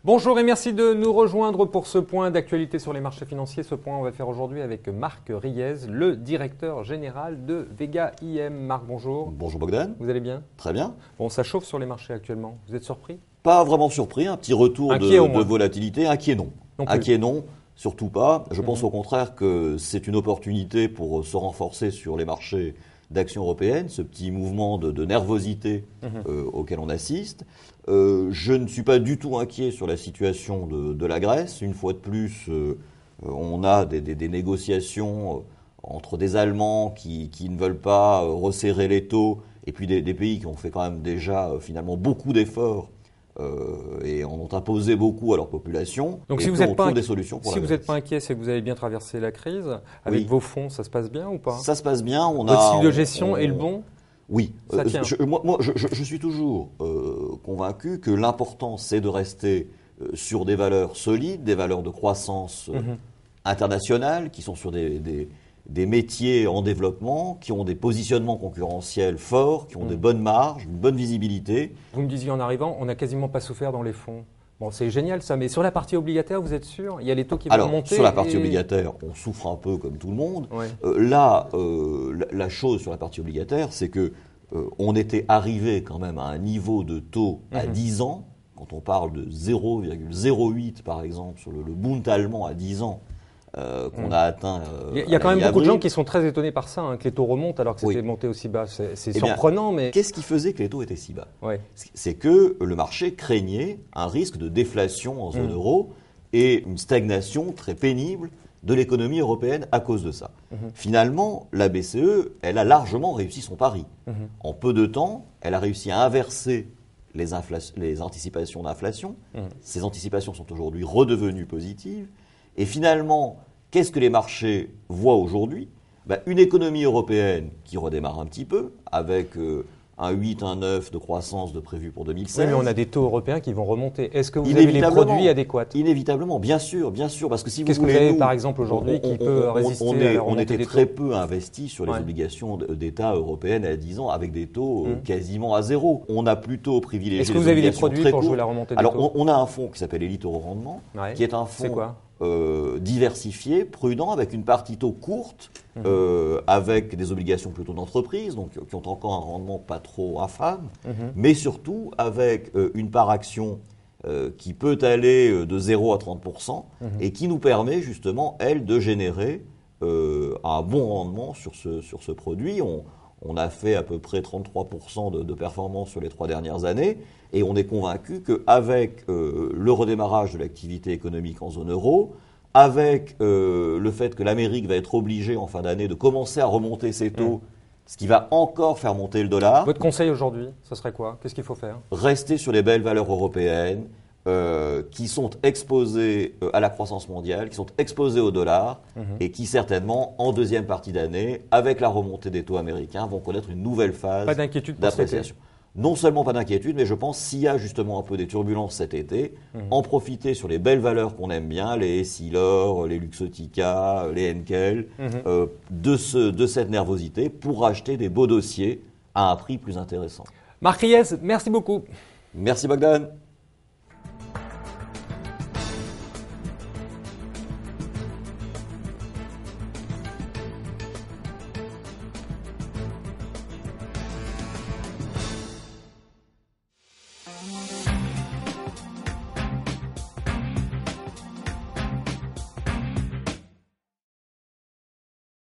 Bonjour et merci de nous rejoindre pour ce point d'actualité sur les marchés financiers. Ce point, on va le faire aujourd'hui avec Marc Riez, le directeur général de Vega IM. Marc, bonjour. Bonjour Bogdan. Vous allez bien? Très bien. Bon, ça chauffe sur les marchés actuellement. Vous êtes surpris? Pas vraiment surpris, un petit retour de volatilité. Inquiet non. Inquiet non, surtout pas. Je pense au contraire que c'est une opportunité pour se renforcer sur les marchés d'actions européennes, ce petit mouvement de nervosité auquel on assiste. Je ne suis pas du tout inquiet sur la situation de la Grèce. Une fois de plus, on a des négociations entre des Allemands qui ne veulent pas resserrer les taux et puis des pays qui ont fait quand même déjà finalement beaucoup d'efforts et en ont imposé beaucoup à leur population. Donc et si vous n'êtes pas, des solutions pour si pas inquiet, c'est que vous avez bien traversé la crise. Avec vos fonds, ça se passe bien ou pas? Ça se passe bien. Votre cycle de gestion est le bon? Oui. Ça tient. Je suis toujours convaincu que l'important, c'est de rester sur des valeurs solides, des valeurs de croissance internationale, qui sont sur des métiers en développement, qui ont des positionnements concurrentiels forts, qui ont des bonnes marges, une bonne visibilité. Vous me disiez en arrivant, on n'a quasiment pas souffert dans les fonds. Bon, c'est génial ça, mais sur la partie obligataire, vous êtes sûr? Il y a les taux qui vont monter? Sur la partie obligataire, on souffre un peu comme tout le monde. Ouais. La chose sur la partie obligataire, c'est que on était arrivé quand même à un niveau de taux à 10 ans, quand on parle de 0,08 par exemple, sur le Bund allemand à 10 ans, qu'on a atteint. Il y a quand même beaucoup de gens qui sont très étonnés par ça, que les taux remontent alors que c'était monté aussi bas. C'est surprenant, mais... Qu'est-ce qui faisait que les taux étaient si bas? C'est que le marché craignait un risque de déflation en zone euro et une stagnation très pénible de l'économie européenne à cause de ça. Finalement, la BCE, elle a largement réussi son pari. En peu de temps, elle a réussi à inverser les anticipations d'inflation. Ces anticipations sont aujourd'hui redevenues positives. Et finalement, qu'est-ce que les marchés voient aujourd'hui? Une économie européenne qui redémarre un petit peu, avec un 8, un 9 de croissance de prévu pour 2016. Oui, mais on a des taux européens qui vont remonter. Est-ce que vous avez les produits adéquats? Inévitablement, bien sûr, parce que si qu'est-ce vous voulez, que vous avez par exemple aujourd'hui qui peut résister à la remontée on était des très taux? peu investi sur les obligations d'État européennes à 10 ans avec des taux quasiment à zéro. On a plutôt privilégié. Est-ce que vous avez des produits pour jouer la remontée des taux? Alors, on a un fonds qui s'appelle Elite Euro Rendement, qui est un fonds diversifié, prudent, avec une partie taux courte, avec des obligations plutôt d'entreprise, donc qui ont encore un rendement pas trop infâme, mais surtout avec une part action qui peut aller de 0 à 30% et qui nous permet justement, elle, de générer un bon rendement sur ce produit. On a fait à peu près 33% de performance sur les 3 dernières années et on est convaincu qu'avec le redémarrage de l'activité économique en zone euro, avec le fait que l'Amérique va être obligée en fin d'année de commencer à remonter ses taux, ce qui va encore faire monter le dollar. Votre conseil aujourd'hui, ce serait quoi? Qu'est-ce qu'il faut faire? Rester sur les belles valeurs européennes qui sont exposées à la croissance mondiale, qui sont exposées au dollar et qui certainement, en deuxième partie d'année, avec la remontée des taux américains, vont connaître une nouvelle phase d'appréciation. Non seulement pas d'inquiétude, mais je pense s'il y a justement un peu des turbulences cet été, en profiter sur les belles valeurs qu'on aime bien, les Essilor, les Luxottica, les Henkel, de cette nervosité pour acheter des beaux dossiers à un prix plus intéressant. Marc Riez, merci beaucoup. Merci Bogdan.